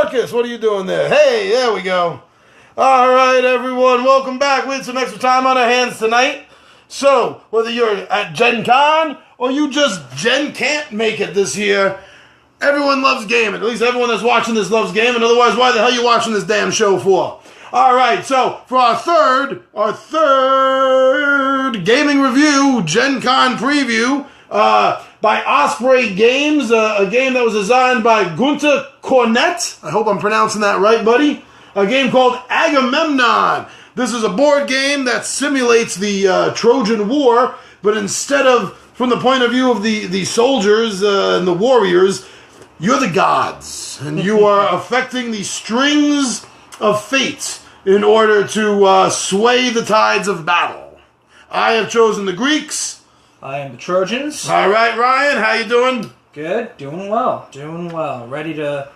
Marcus, what are you doing there? Hey, there we go. All right, everyone, welcome back. We had some extra time on our hands tonight. So, whether you're at Gen Con or you just can't make it this year, everyone loves gaming. At least everyone that's watching this loves gaming. Otherwise, why the hell are you watching this damn show for? All right, so for our third gaming review, Gen Con preview, by Osprey Games, a game that was designed by Gunter Cornett. I hope I'm pronouncing that right, buddy. A game called Agamemnon. This is a board game that simulates the Trojan War, but instead of from the point of view of the soldiers and the warriors, you're the gods, and you are affecting the strings of fate in order to sway the tides of battle. I have chosen the Greeks. I am the Trojans. All right, Ryan, how you doing? Good, doing well. Ready to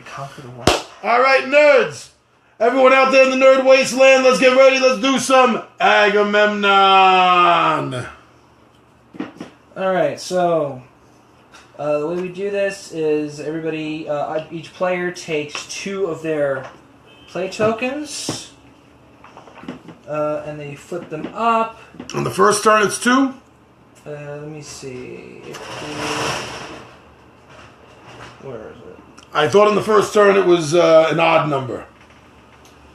conquer the world. All right, nerds. Everyone out there in the nerd wasteland, let's get ready. Let's do some Agamemnon. All right, so the way we do this is everybody, each player takes 2 of their play tokens, and they flip them up. On the first turn, it's 2. Let me see. Where is it? I thought on the first turn it was an odd number.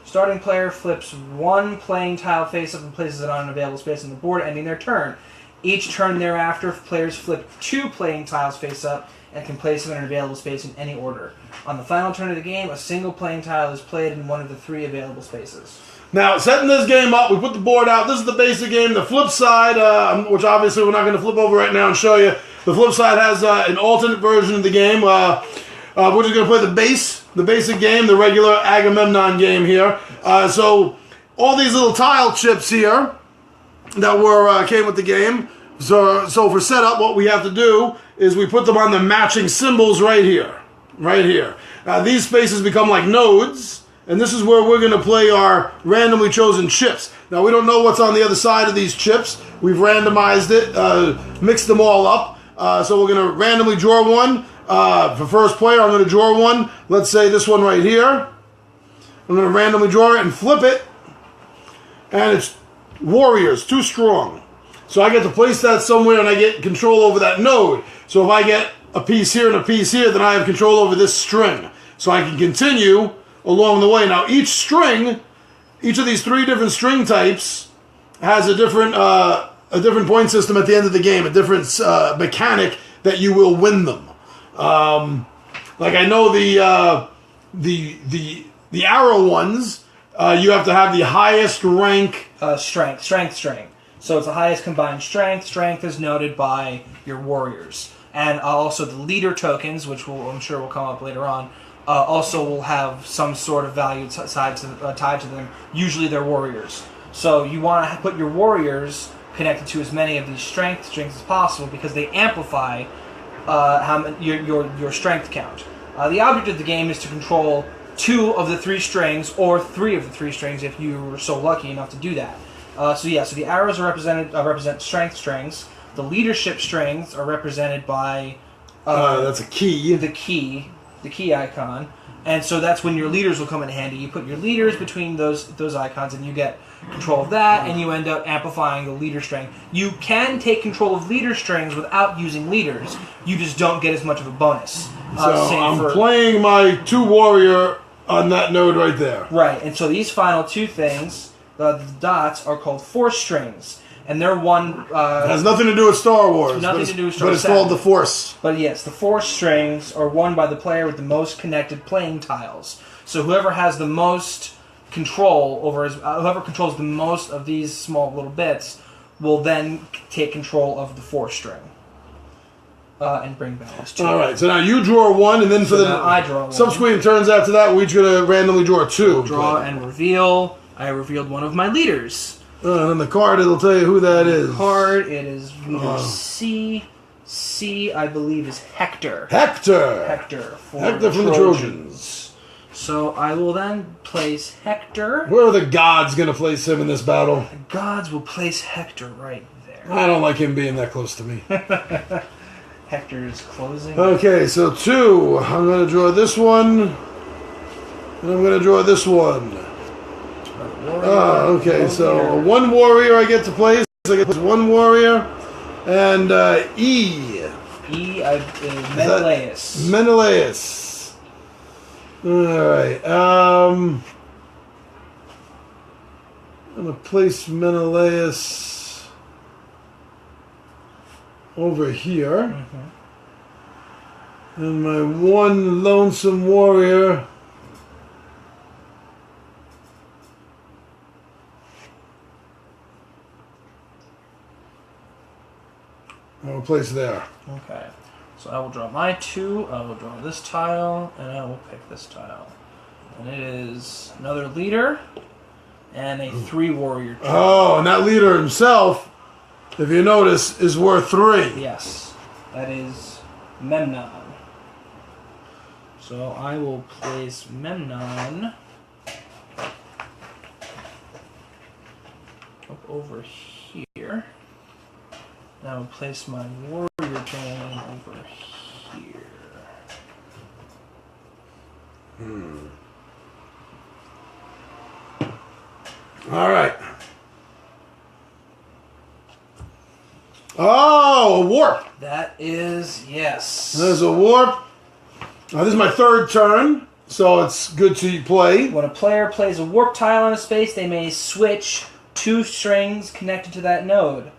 Starting player flips 1 playing tile face up and places it on an available space on the board, ending their turn. Each turn thereafter, players flip 2 playing tiles face up and can place them in an available space in any order. On the final turn of the game, a single playing tile is played in one of the 3 available spaces. Now, setting this game up, we put the board out. This is the basic game. The flip side, which obviously we're not going to flip over right now and show you. The flip side has an alternate version of the game. We're just going to play the basic game, the regular Agamemnon game here. So all these little tile chips here that came with the game. So for setup, what we have to do is we put them on the matching symbols right here. Right here. These spaces become like nodes. And this is where we're going to play our randomly chosen chips. Now, we don't know what's on the other side of these chips. We've randomized it, mixed them all up. So we're going to randomly draw one. For first player, I'm going to draw one. Let's say this one right here. I'm going to randomly draw it and flip it. And it's warriors, too strong. So I get to place that somewhere and I get control over that node. So if I get a piece here and a piece here, then I have control over this string. So I can continue along the way. Now, each of these 3 different string types has a different point system at the end of the game, a different mechanic that you will win them. Like I know the arrow ones, you have to have the highest rank strength. So it's the highest combined strength. Strength is noted by your warriors, and also the leader tokens, which I'm sure will come up later on. Also will have some sort of value tied to them. Usually they're warriors. So you want to put your warriors connected to as many of these strengths as possible because they amplify your strength count. The object of the game is to control 2 of the 3 strings or 3 of the 3 strings if you were so lucky enough to do that. So the arrows are represent strength strings. The leadership strings are represented by that's a key. The key icon, and so that's when your leaders will come in handy. You put your leaders between those icons, and you get control of that, and you end up amplifying the leader string. You can take control of leader strings without using leaders. You just don't get as much of a bonus. So playing my 2 warrior on that node right there. Right, and so these final 2 things, the dots, are called force strings. And they're one... it has nothing to do with Star Wars. Nothing to do with Star Wars. But it's called the Force. But yes, the Force strings are won by the player with the most connected playing tiles. So whoever has the most control over... whoever controls the most of these small little bits will then take control of the Force string. And bring balance to it. Alright, so now you draw 1, and then for the I draw 1. Subsequent turns after that, we're each going to randomly draw 2. Draw and reveal. I revealed one of my leaders. And on the card, it'll tell you who that is. Card, it is leader C. C, I believe, is Hector. Hector from the Trojans. So I will then place Hector. Where are the gods going to place him in this battle? The gods will place Hector right there. I don't like him being that close to me. Hector is closing. Okay, so 2. I'm going to draw this one. And I'm going to draw this one. Okay, so one warrior I get to place. I get to place one warrior. And E. Menelaus. Menelaus. Alright. I'm going to place Menelaus over here. Mm-hmm. And my one lonesome warrior. I will place there. Okay. So I will draw my 2, I will draw this tile, and I will pick this tile. And it is another leader and a 3 warrior. Oh, and that leader himself, if you notice, is worth 3. Yes. That is Memnon. So I will place Memnon up over here. And I will place my warrior drone over here. All right. Oh, a warp. That is, yes. There's a warp. This is my 3rd turn, so it's good to play. When a player plays a warp tile on a space, they may switch 2 strings connected to that node.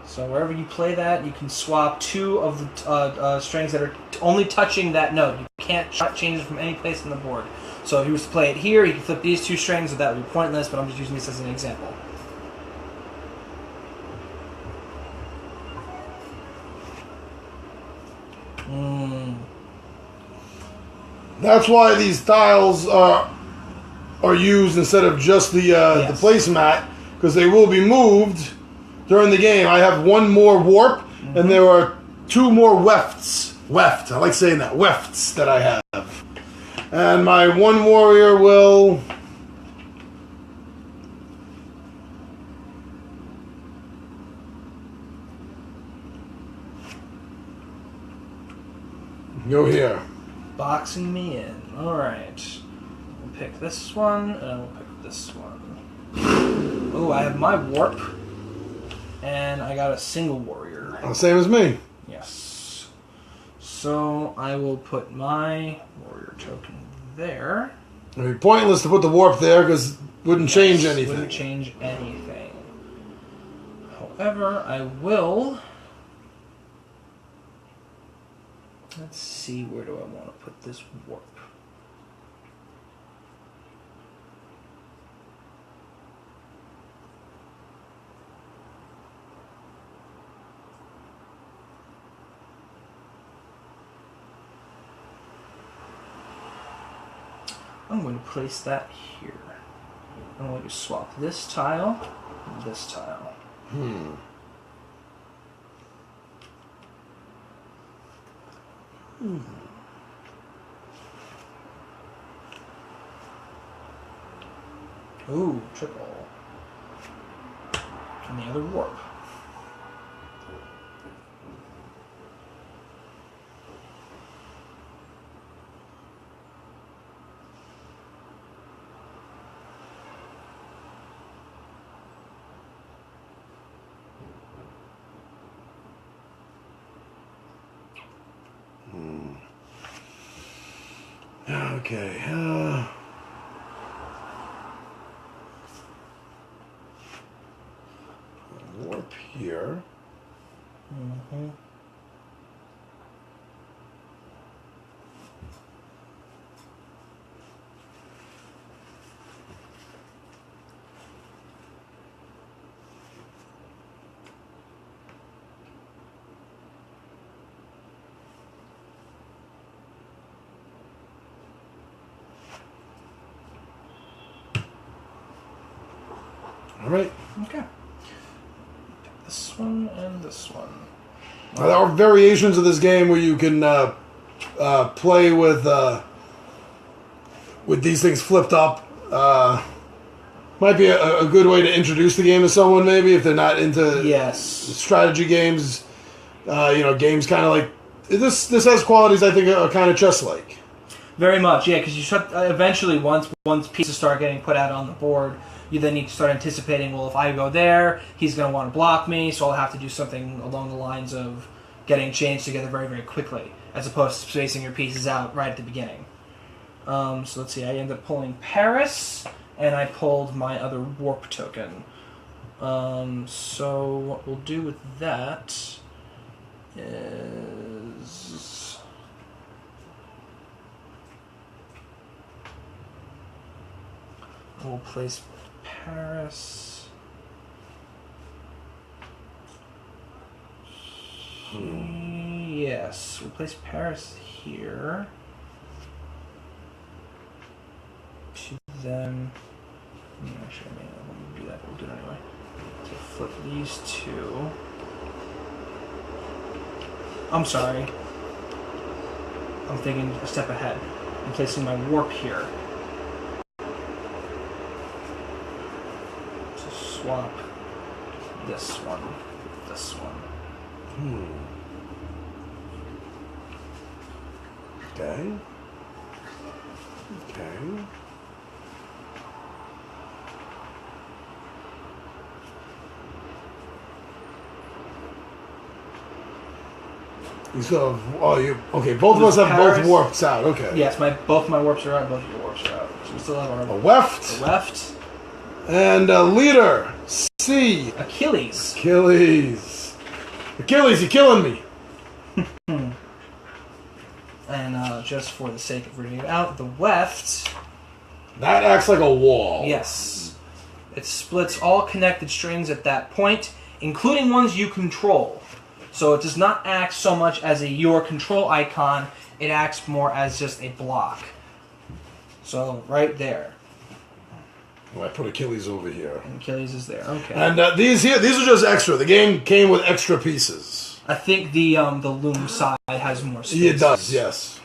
So wherever you play that, you can swap 2 of the strings that are only touching that node. You can't change it from any place on the board. So if he was to play it here, he can flip these 2 strings, and that would be pointless, but I'm just using this as an example. That's why these tiles are used instead of just the placemat, because they will be moved during the game. I have 1 more warp, and there are 2 more wefts. Weft, I like saying that. Wefts that I have. And my 1 warrior will go here. Boxing me in. Alright. I'll pick this one, and I will pick this one. Oh, I have my warp. And I got a single warrior. Same as me. Yes. So I will put my warrior token there. It would be pointless to put the warp there because it wouldn't change anything. Wouldn't change anything. However, I will... Let's see, where do I want to put this warp? I'm going to place that here. I'm going to swap this tile and this tile. Ooh, triple. And the other warp. Okay. Warp here. Mm-hmm. All right. Okay. This one and this one. There are variations of this game where you can play with these things flipped up. Might be a good way to introduce the game to someone, maybe if they're not into Yes. strategy games. games kind of like this. This has qualities I think are kind of chess-like. Very much, yeah. Because eventually once pieces start getting put out on the board, you then need to start anticipating. Well, if I go there, he's going to want to block me, so I'll have to do something along the lines of getting chains together very, very quickly, as opposed to spacing your pieces out right at the beginning. So let's see. I ended up pulling Paris, and I pulled my other warp token. So what we'll do with that is we'll place Paris. Yes, we'll place Paris here. Then, actually, I may not want to do that, but we'll do it anyway. So flip these two. I'm sorry. I'm thinking a step ahead. I'm placing my warp here. To swap this one with this one. Okay. Okay. So, okay, both of us have Paris. both warps out, okay. Yes, both my warps are out, both of your warps are out. So we still have our A weft. A weft. And a leader, C. Achilles. Achilles, you're killing me. And just for the sake of reading it out, the weft. That acts like a wall. Yes. It splits all connected strings at that point, including ones you control. So it does not act so much as your control icon, it acts more as just a block. So right there. Oh, I put Achilles over here. And Achilles is there, okay. And these are just extra. The game came with extra pieces. I think the loom side has more space. It does, yes.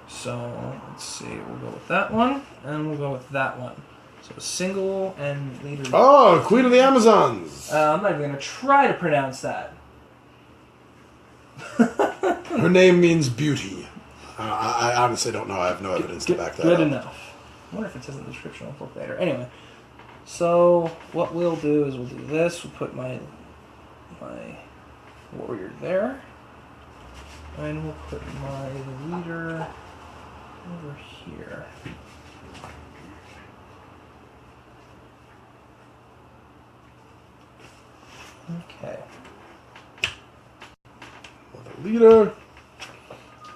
So let's see, we'll go with that one, and we'll go with that one. So single and leader. Oh, Queen of the Amazons. I'm not even going to try to pronounce that. Her name means beauty. I honestly don't know. I have no evidence to back that up. Good enough. I wonder if it says in the description. I'll look later. Anyway, so what we'll do is we'll do this. We'll put my warrior there. And we'll put my leader over here. Okay. A leader.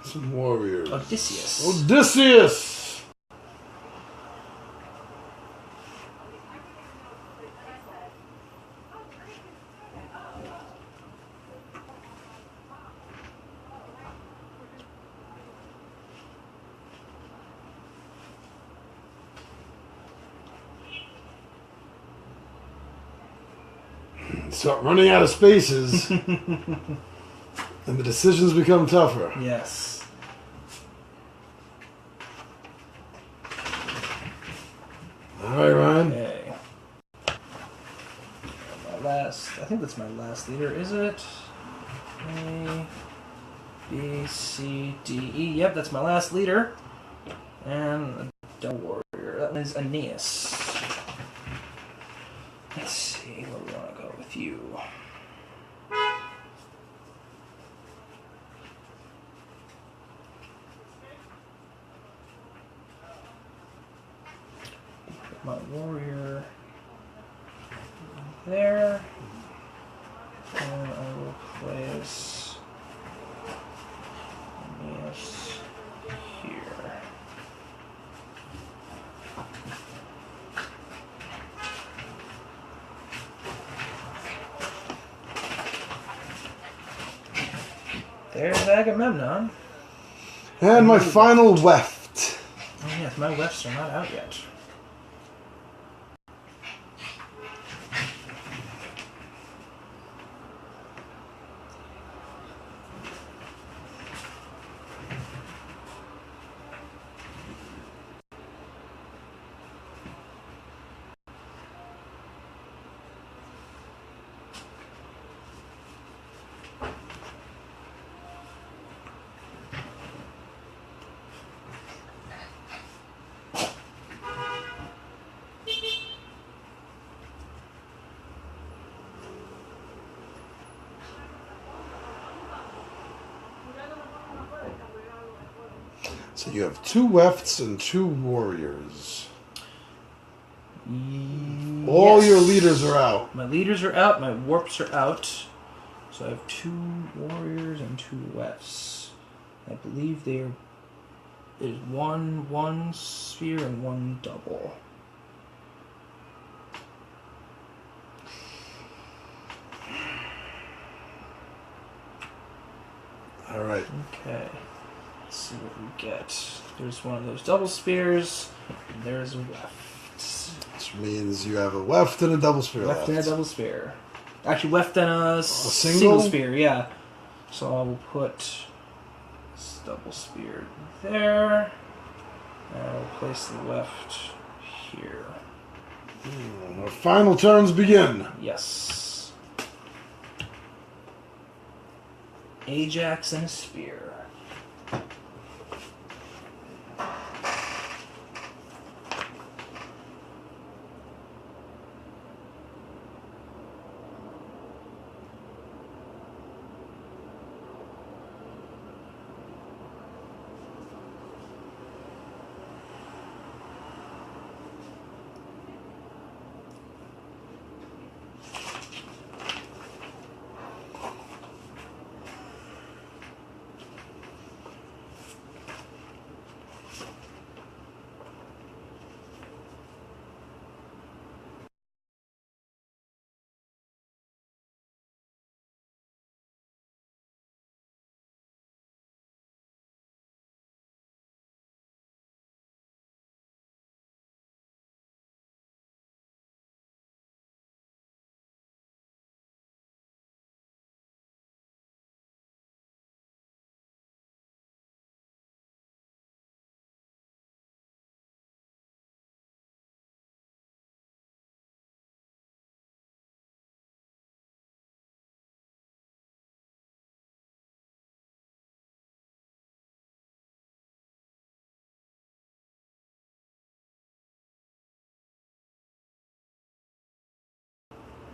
Some warriors. Odysseus. Start running out of spaces, and the decisions become tougher. Yes. All right, Ryan. Okay. I think that's my last leader, is it? A, B, C, D, E. Yep, that's my last leader. And a warrior. That is Aeneas. Let's see, where we want to go with you. Put my warrior there. And I will place Aeneas here. There's Agamemnon. And my final weft. Oh yes, my wefts are not out yet. So you have 2 wefts and 2 warriors. All your leaders are out. My leaders are out. My warps are out. So I have 2 warriors and 2 wefts. I believe there's one sphere and 1 double. All right. Okay. Let's see what we get. There's one of those double spears, and there's a weft. Which means you have a weft and a double spear left. Weft and a double spear. Actually, weft and a single spear, yeah. So I will put this double spear there, and I will place the weft here. Our final turns begin. Yes. Ajax and a spear.